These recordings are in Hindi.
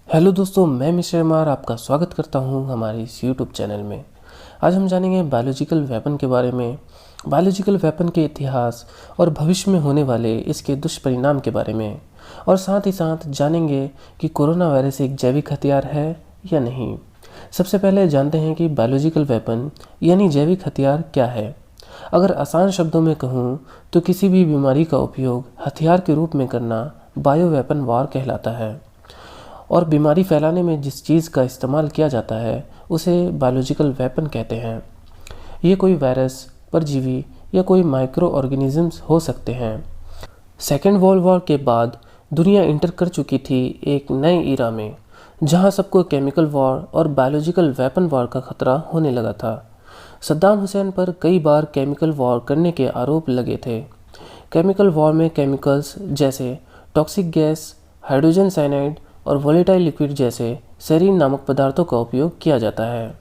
हेलो दोस्तों, मैं मिस्टर मार आपका स्वागत करता हूं हमारे इस यूट्यूब चैनल में। आज हम जानेंगे बायोलॉजिकल वेपन के बारे में, बायोलॉजिकल वेपन के इतिहास और भविष्य में होने वाले इसके दुष्परिणाम के बारे में, और साथ ही साथ जानेंगे कि कोरोना वायरस एक जैविक हथियार है या नहीं। सबसे पहले जानते हैं कि बायोलॉजिकल वेपन यानी जैविक हथियार क्या है। अगर आसान शब्दों में कहूँ तो किसी भी बीमारी का उपयोग हथियार के रूप में करना बायो वेपन वार कहलाता है, और बीमारी फैलाने में जिस चीज़ का इस्तेमाल किया जाता है उसे बायोलॉजिकल वेपन कहते हैं। ये कोई वायरस, परजीवी या कोई माइक्रो ऑर्गेनिजम्स हो सकते हैं। सेकेंड वर्ल्ड वॉर के बाद दुनिया इंटर कर चुकी थी एक नए ईरा में, जहां सबको केमिकल वॉर और बायोलॉजिकल वेपन वॉर का खतरा होने लगा था। सद्दाम हुसैन पर कई बार केमिकल वॉर करने के आरोप लगे थे। केमिकल वॉर में केमिकल्स जैसे टॉक्सिक गैस, हाइड्रोजन साइनाइड और वोलेटाइल लिक्विड जैसे सेरीन नामक पदार्थों का उपयोग किया जाता है।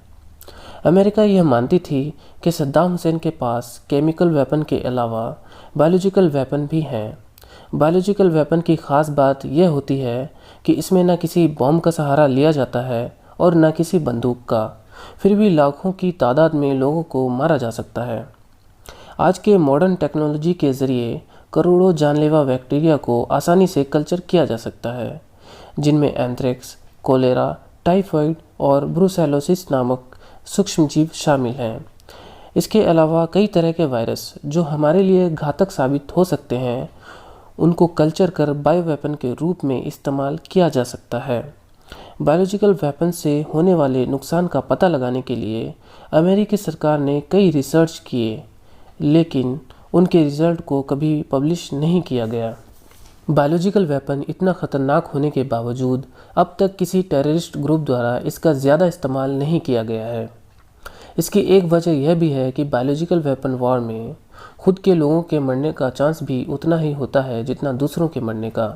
अमेरिका यह मानती थी कि सद्दाम हुसैन के पास केमिकल वेपन के अलावा बायोलॉजिकल वेपन भी हैं। बायोलॉजिकल वेपन की ख़ास बात यह होती है कि इसमें न किसी बॉम्ब का सहारा लिया जाता है और न किसी बंदूक का, फिर भी लाखों की तादाद में लोगों को मारा जा सकता है। आज के मॉडर्न टेक्नोलॉजी के ज़रिए करोड़ों जानलेवा बैक्टीरिया को आसानी से कल्चर किया जा सकता है, जिनमें एंथ्रेक्स, कोलेरा, टाइफाइड और ब्रुसेलोसिस नामक सूक्ष्मजीव शामिल हैं। इसके अलावा कई तरह के वायरस जो हमारे लिए घातक साबित हो सकते हैं, उनको कल्चर कर बायोवेपन के रूप में इस्तेमाल किया जा सकता है। बायोलॉजिकल वेपन से होने वाले नुकसान का पता लगाने के लिए अमेरिकी सरकार ने कई रिसर्च किए, लेकिन उनके रिजल्ट को कभी पब्लिश नहीं किया गया। बायोलॉजिकल वेपन इतना ख़तरनाक होने के बावजूद अब तक किसी टेररिस्ट ग्रुप द्वारा इसका ज़्यादा इस्तेमाल नहीं किया गया है। इसकी एक वजह यह भी है कि बायोलॉजिकल वेपन वॉर में खुद के लोगों के मरने का चांस भी उतना ही होता है जितना दूसरों के मरने का।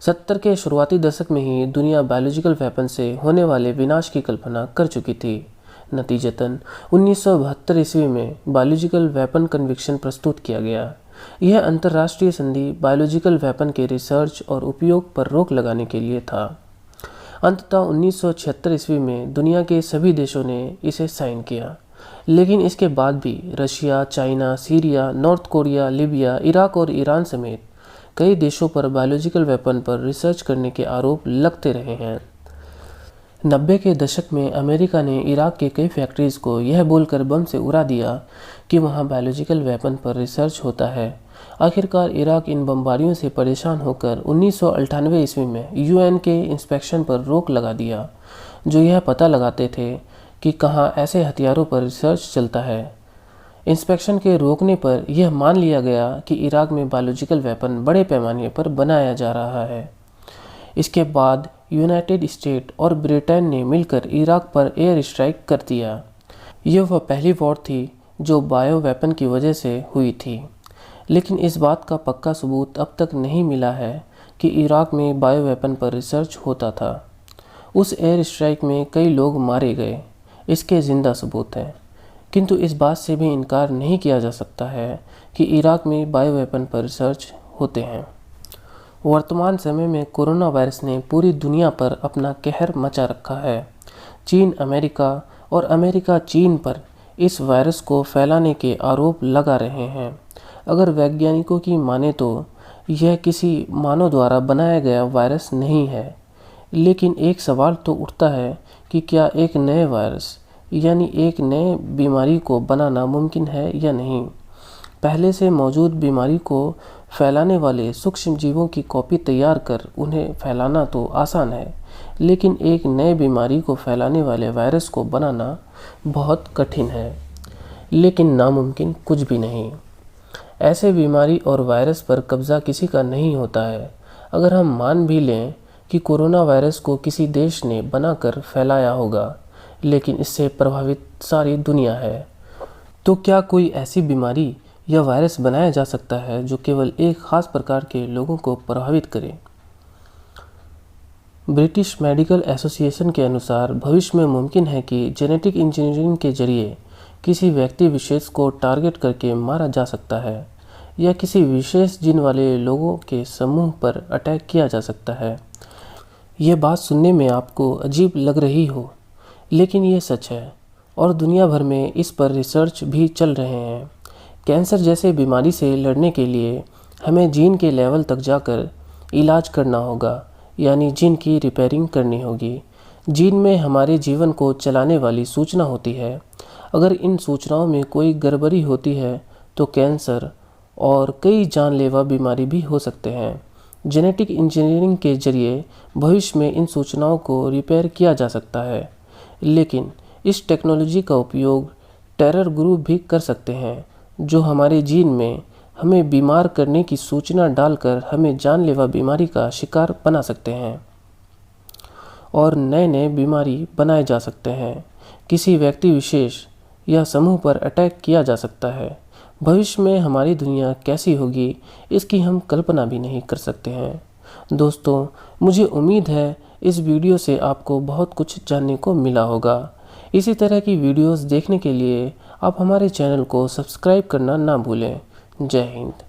70 के शुरुआती दशक में ही दुनिया बायोलॉजिकल वेपन से होने वाले विनाश की कल्पना कर चुकी थी। नतीजतन 1972 ईस्वी में बायोलॉजिकल वेपन कन्वेंशन प्रस्तुत किया गया। यह अंतर्राष्ट्रीय संधि बायोलॉजिकल वेपन के रिसर्च और उपयोग पर रोक लगाने के लिए था। अंततः 1976 ईस्वी में दुनिया के सभी देशों ने इसे साइन किया, लेकिन इसके बाद भी Russia, China, Syria, north Korea, Libya, Iraq और ईरान समेत कई देशों पर बायोलॉजिकल वेपन पर रिसर्च करने के आरोप लगते रहे हैं। 90 के दशक में अमेरिका ने इराक के कई फैक्ट्रीज़ को यह बोलकर बम से उड़ा दिया कि वहां बायोलॉजिकल वेपन पर रिसर्च होता है। आखिरकार इराक इन बमबारियों से परेशान होकर 1998 ईस्वी में यूएन के इंस्पेक्शन पर रोक लगा दिया, जो यह पता लगाते थे कि कहां ऐसे हथियारों पर रिसर्च चलता है। इंस्पेक्शन के रोकने पर यह मान लिया गया कि इराक में बायोलॉजिकल वेपन बड़े पैमाने पर बनाया जा रहा है। इसके बाद यूनाइटेड स्टेट और ब्रिटेन ने मिलकर इराक पर एयर स्ट्राइक कर दिया। यह वह पहली वॉर थी जो बायो वेपन की वजह से हुई थी, लेकिन इस बात का पक्का सबूत अब तक नहीं मिला है कि इराक में बायो वेपन पर रिसर्च होता था। उस एयर स्ट्राइक में कई लोग मारे गए, इसके ज़िंदा सबूत हैं, किंतु इस बात से भी इनकार नहीं किया जा सकता है कि इराक में बायो वेपन पर रिसर्च होते हैं। वर्तमान समय में कोरोना वायरस ने पूरी दुनिया पर अपना कहर मचा रखा है। चीन अमेरिका और अमेरिका चीन पर इस वायरस को फैलाने के आरोप लगा रहे हैं। अगर वैज्ञानिकों की माने तो यह किसी मानव द्वारा बनाया गया वायरस नहीं है, लेकिन एक सवाल तो उठता है कि क्या एक नए वायरस यानी एक नए बीमारी को बनाना मुमकिन है या नहीं। पहले से मौजूद बीमारी को फैलाने वाले सूक्ष्म जीवों की कॉपी तैयार कर उन्हें फैलाना तो आसान है, लेकिन एक नए बीमारी को फैलाने वाले वायरस को बनाना बहुत कठिन है, लेकिन नामुमकिन कुछ भी नहीं। ऐसे बीमारी और वायरस पर कब्ज़ा किसी का नहीं होता है। अगर हम मान भी लें कि कोरोना वायरस को किसी देश ने बनाकर फैलाया होगा, लेकिन इससे प्रभावित सारी दुनिया है, तो क्या कोई ऐसी बीमारी या वायरस बनाया जा सकता है जो केवल एक ख़ास प्रकार के लोगों को प्रभावित करे। ब्रिटिश मेडिकल एसोसिएशन के अनुसार भविष्य में मुमकिन है कि जेनेटिक इंजीनियरिंग के जरिए किसी व्यक्ति विशेष को टारगेट करके मारा जा सकता है, या किसी विशेष जीन वाले लोगों के समूह पर अटैक किया जा सकता है। ये बात सुनने में आपको अजीब लग रही हो, लेकिन ये सच है और दुनिया भर में इस पर रिसर्च भी चल रहे हैं। कैंसर जैसे बीमारी से लड़ने के लिए हमें जीन के लेवल तक जाकर इलाज करना होगा, यानी जीन की रिपेयरिंग करनी होगी। जीन में हमारे जीवन को चलाने वाली सूचना होती है। अगर इन सूचनाओं में कोई गड़बड़ी होती है तो कैंसर और कई जानलेवा बीमारी भी हो सकते हैं। जेनेटिक इंजीनियरिंग के जरिए भविष्य में इन सूचनाओं को रिपेयर किया जा सकता है, लेकिन इस टेक्नोलॉजी का उपयोग टेरर ग्रुप भी कर सकते हैं, जो हमारे जीन में हमें बीमार करने की सूचना डालकर हमें जानलेवा बीमारी का शिकार बना सकते हैं और नए नए बीमारी बनाए जा सकते हैं। किसी व्यक्ति विशेष या समूह पर अटैक किया जा सकता है। भविष्य में हमारी दुनिया कैसी होगी, इसकी हम कल्पना भी नहीं कर सकते हैं। दोस्तों, मुझे उम्मीद है इस वीडियो से आपको बहुत कुछ जानने को मिला होगा। इसी तरह की वीडियोस देखने के लिए आप हमारे चैनल को सब्सक्राइब करना ना भूलें। जय हिंद।